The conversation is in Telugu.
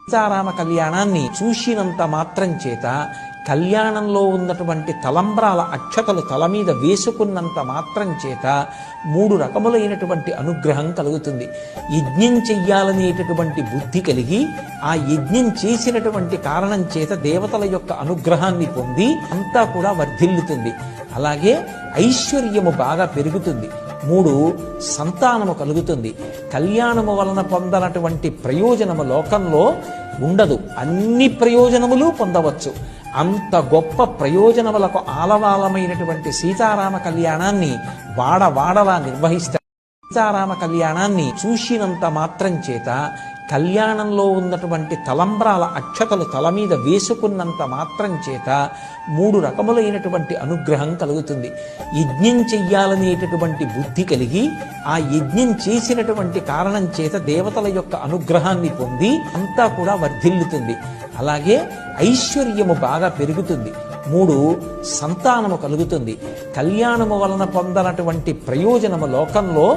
సీతారామ కళ్యాణాన్ని చూసినంత మాత్రం చేత, కళ్యాణంలో ఉన్నటువంటి తలంబ్రాల అక్షతలు తల మీద వేసుకున్నంత మాత్రం చేత 3 రకములైనటువంటి అనుగ్రహం కలుగుతుంది. యజ్ఞం చెయ్యాలనేటటువంటి బుద్ధి కలిగి ఆ యజ్ఞం చేసినటువంటి కారణం చేత దేవతల యొక్క అనుగ్రహాన్ని పొంది అంతా కూడా వర్ధిల్లుతుంది. అలాగే ఐశ్వర్యము బాగా పెరుగుతుంది. 3 సంతానము కలుగుతుంది. కళ్యాణము వలన పొందనటువంటి ప్రయోజనము లోకంలో ఉండదు. అన్ని ప్రయోజనములు పొందవచ్చు. అంత గొప్ప ప్రయోజనములకు ఆలవాలమైనటువంటి సీతారామ కళ్యాణాన్ని వాడవాడలా నిర్వహిస్తారు. సీతారామ కళ్యాణాన్ని చూసినంత మాత్రం చేత, కళ్యాణంలో ఉన్నటువంటి తలంబ్రాల అక్షతలు తల మీద వేసుకున్నంత మాత్రం చేత 3 రకములైనటువంటి అనుగ్రహం కలుగుతుంది. యజ్ఞం చెయ్యాలనేటటువంటి బుద్ధి కలిగి ఆ యజ్ఞం చేసినటువంటి కారణం చేత దేవతల యొక్క అనుగ్రహాన్ని పొంది అంతా కూడా వర్ధిల్లుతుంది. అలాగే ఐశ్వర్యము బాగా పెరుగుతుంది. 3 సంతానము కలుగుతుంది. కళ్యాణము వలన పొందనటువంటి ప్రయోజనము లోకంలో